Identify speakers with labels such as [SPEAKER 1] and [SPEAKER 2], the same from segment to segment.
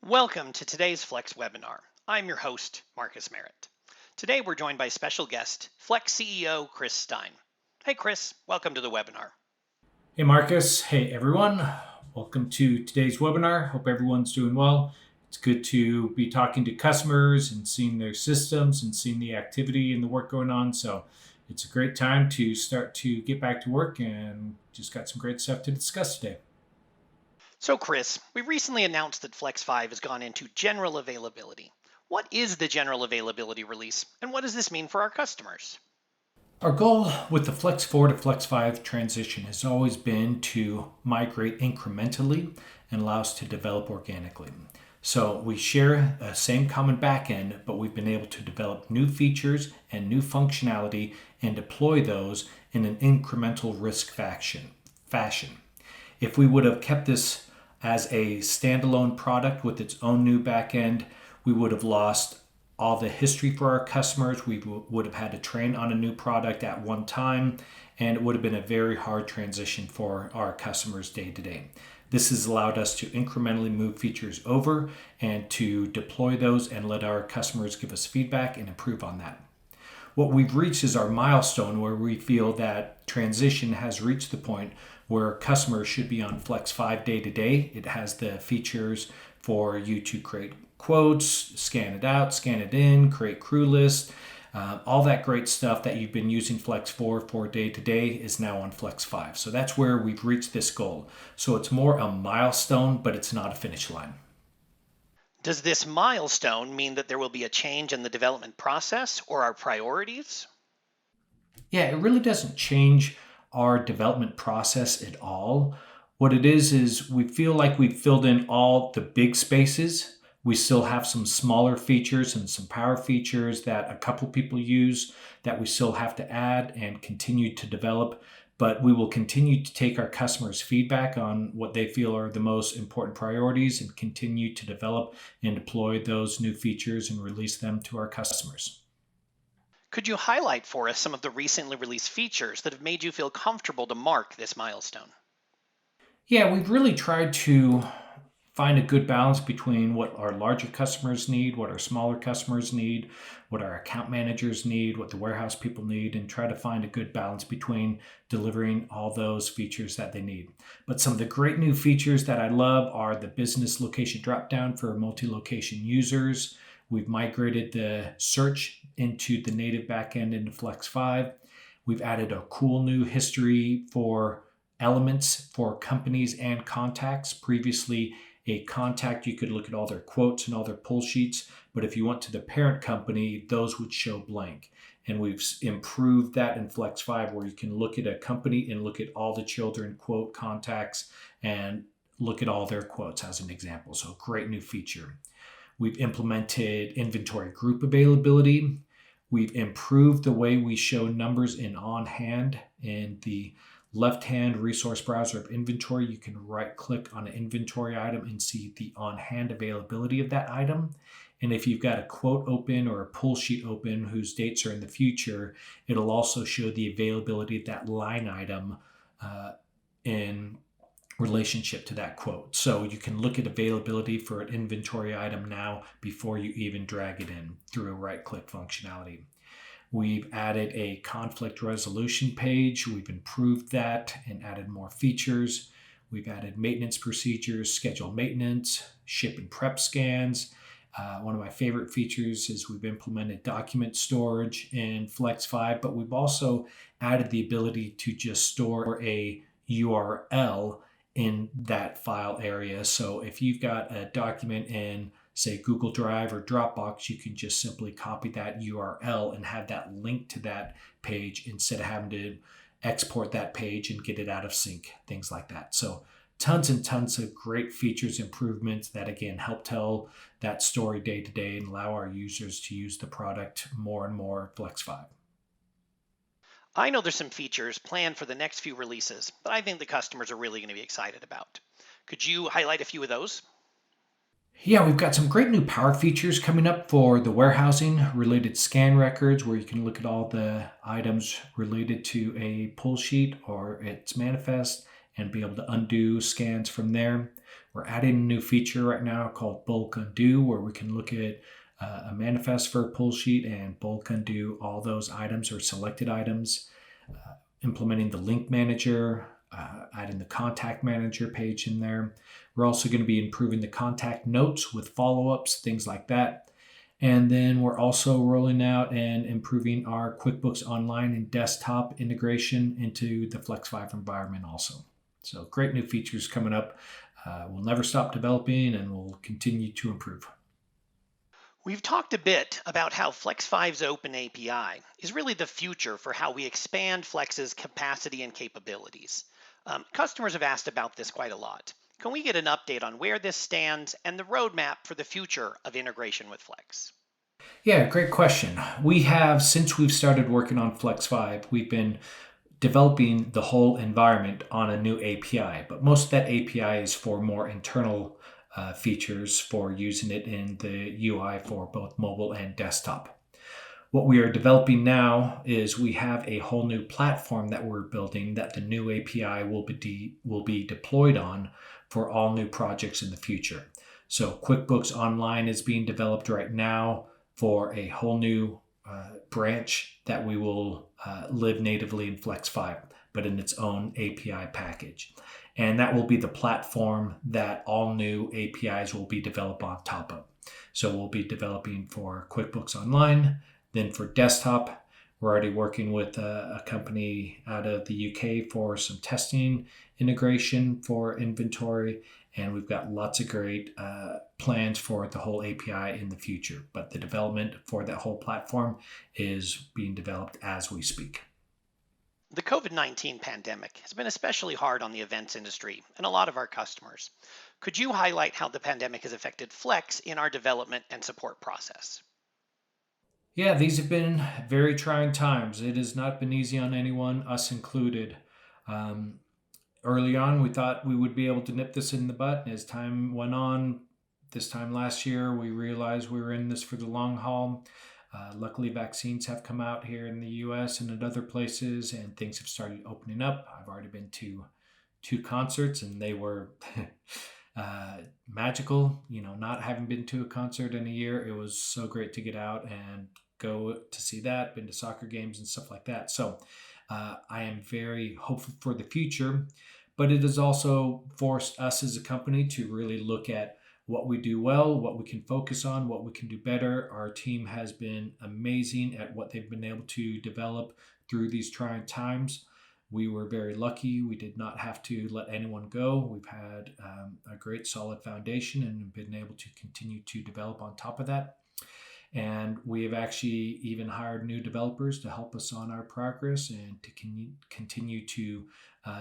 [SPEAKER 1] Welcome to today's Flex webinar. I'm your host, Marcus Merritt. Today we're joined by special guest, Flex CEO Chris Stein. Hey Chris, welcome to the webinar.
[SPEAKER 2] Hey Marcus, hey everyone. Welcome to today's webinar. Hope everyone's doing well. It's good to be talking to customers and seeing their systems and seeing the activity and the work going on. So it's a great time to start to get back to work and just got some great stuff to discuss today.
[SPEAKER 1] So Chris, we recently announced that Flex 5 has gone into general availability. What is the general availability release and what does this mean for our customers?
[SPEAKER 2] Our goal with the Flex 4 to Flex 5 transition has always been to migrate incrementally and allow us to develop organically. So we share a same common backend, but we've been able to develop new features and new functionality and deploy those in an incremental risk fashion. If we would have kept this as a standalone product with its own new backend, we would have lost all the history for our customers. We would have had to train on a new product at one time, and it would have been a very hard transition for our customers day to day. This has allowed us to incrementally move features over and to deploy those and let our customers give us feedback and improve on that. What we've reached is our milestone where we feel that transition has reached the point where customers should be on Flex 5 day to day. It has the features for you to create quotes, scan it out, scan it in, create crew lists. All that great stuff that you've been using Flex 4 for day to day is now on Flex 5. So that's where we've reached this goal. So it's more a milestone, but it's not a finish line.
[SPEAKER 1] Does this milestone mean that there will be a change in the development process or our priorities?
[SPEAKER 2] Yeah, it really doesn't change our development process at all. What it is we feel like we've filled in all the big spaces. We still have some smaller features and some power features that a couple people use that we still have to add and continue to develop. But we will continue to take our customers' feedback on what they feel are the most important priorities and continue to develop and deploy those new features and release them to our customers.
[SPEAKER 1] Could you highlight for us some of the recently released features that have made you feel comfortable to mark this milestone?
[SPEAKER 2] Yeah, we've really tried to find a good balance between what our larger customers need, what our smaller customers need, what our account managers need, what the warehouse people need, and try to find a good balance between delivering all those features that they need. But some of the great new features that I love are the business location dropdown for multi-location users. We've migrated the search into the native backend into Flex 5. We've added a cool new history for elements for companies and contacts. Previously, a contact, you could look at all their quotes and all their pull sheets, but if you went to the parent company, those would show blank. And we've improved that in Flex 5 where you can look at a company and look at all the children quote contacts and look at all their quotes as an example. So great new feature. We've implemented inventory group availability. We've improved the way we show numbers in on hand. In the left-hand resource browser of inventory, you can right-click on an inventory item and see the on-hand availability of that item. And if you've got a quote open or a pull sheet open whose dates are in the future, it'll also show the availability of that line item in relationship to that quote. So you can look at availability for an inventory item now before you even drag it in through a right-click functionality. We've added a conflict resolution page. We've improved that and added more features. We've added maintenance procedures, scheduled maintenance, ship and prep scans. One of my favorite features is we've implemented document storage in Flex 5, but we've also added the ability to just store a URL in that file area. So if you've got a document in, say, Google Drive or Dropbox, you can just simply copy that URL and have that link to that page instead of having to export that page and get it out of sync, things like that. So tons and tons of great features, improvements that, again, help tell that story day to day and allow our users to use the product more and more Flex 5.
[SPEAKER 1] I know there's some features planned for the next few releases that I think the customers are really going to be excited about. Could you highlight a few of those?
[SPEAKER 2] Yeah, we've got some great new power features coming up for the warehousing related scan records where you can look at all the items related to a pull sheet or its manifest and be able to undo scans from there. We're adding a new feature right now called bulk undo, where we can look at a manifest for a pull sheet and bulk undo all those items or selected items, implementing the link manager, adding the contact manager page in there. We're also going to be improving the contact notes with follow-ups, things like that. And then we're also rolling out and improving our QuickBooks Online and desktop integration into the Flex 5 environment also. So great new features coming up. We'll never stop developing and we'll continue to improve.
[SPEAKER 1] We've talked a bit about how Flex 5's open API is really the future for how we expand Flex's capacity and capabilities. Customers have asked about this quite a lot. Can we get an update on where this stands and the roadmap for the future of integration with Flex?
[SPEAKER 2] Yeah, great question. We have, since we've started working on Flex 5, we've been developing the whole environment on a new API, but most of that API is for more internal features for using it in the UI for both mobile and desktop. What we are developing now is we have a whole new platform that we're building that the new API will be deployed on for all new projects in the future. So QuickBooks Online is being developed right now for a whole new branch that we will live natively in Flex 5, but in its own API package. And that will be the platform that all new APIs will be developed on top of. So we'll be developing for QuickBooks Online. Then for desktop, we're already working with a company out of the UK for some testing integration for inventory. And we've got lots of great plans for the whole API in the future. But the development for that whole platform is being developed as we speak.
[SPEAKER 1] The COVID-19 pandemic has been especially hard on the events industry and a lot of our customers. Could you highlight how the pandemic has affected Flex in our development and support process?
[SPEAKER 2] Yeah, these have been very trying times. It has not been easy on anyone, us included. Um, Early on, we thought we would be able to nip this in the bud. As time went on, this time last year, we realized we were in this for the long haul. Luckily, vaccines have come out here in the US and at other places, and things have started opening up. I've already been to two concerts, and they were magical. You know, not having been to a concert in a year, it was so great to get out and go to see that, been to soccer games and stuff like that. So I am very hopeful for the future, but it has also forced us as a company to really look at what we do well, what we can focus on, what we can do better. Our team has been amazing at what they've been able to develop through these trying times. We were very lucky. We did not have to let anyone go. We've had a great solid foundation and been able to continue to develop on top of that. And we have actually even hired new developers to help us on our progress and to continue to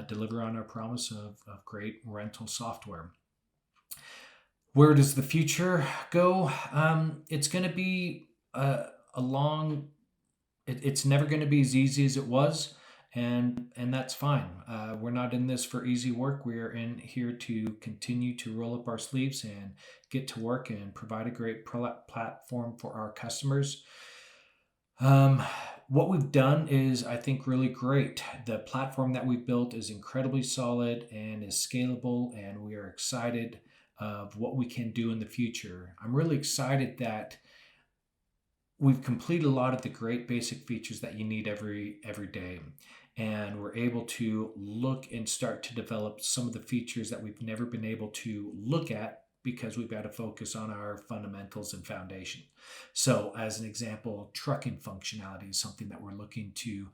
[SPEAKER 2] deliver on our promise of great rental software. Where does the future go? It's going to be a long. It's never going to be as easy as it was, and that's fine. We're not in this for easy work. We are in here to continue to roll up our sleeves and get to work and provide a great platform for our customers. What we've done is, I think, really great. The platform that we've built is incredibly solid and is scalable, and we are excited of what we can do in the future. I'm really excited that we've completed a lot of the great basic features that you need every day. And we're able to look and start to develop some of the features that we've never been able to look at because we've got to focus on our fundamentals and foundation. So as an example, trucking functionality is something that we're looking to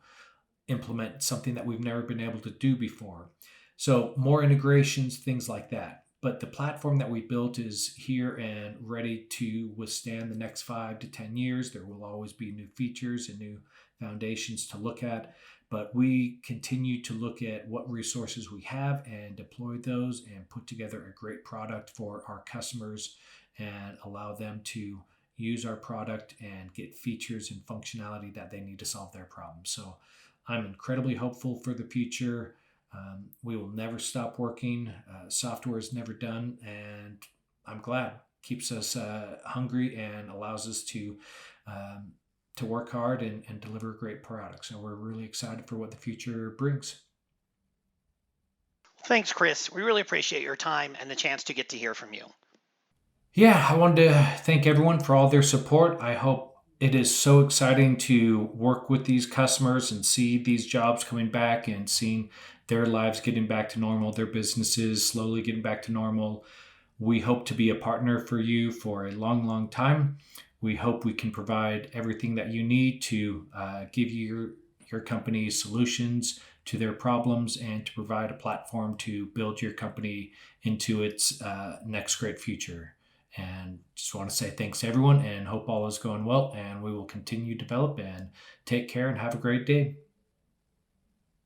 [SPEAKER 2] implement, something that we've never been able to do before. So more integrations, things like that. But the platform that we built is here and ready to withstand the next 5 to 10 years. There will always be new features and new foundations to look at, but we continue to look at what resources we have and deploy those and put together a great product for our customers and allow them to use our product and get features and functionality that they need to solve their problems. So I'm incredibly hopeful for the future. We will never stop working. Software is never done, and I'm glad. Keeps us hungry and allows us to work hard and deliver great products. So we're really excited for what the future brings.
[SPEAKER 1] Thanks, Chris. We really appreciate your time and the chance to get to hear from you.
[SPEAKER 2] Yeah, I wanted to thank everyone for all their support. I hope it is so exciting to work with these customers and see these jobs coming back and seeing their lives getting back to normal, their businesses slowly getting back to normal. We hope to be a partner for you for a long, long time. We hope we can provide everything that you need to give your company solutions to their problems and to provide a platform to build your company into its next great future. And just want to say thanks to everyone and hope all is going well. And we will continue to develop and take care and have a great day.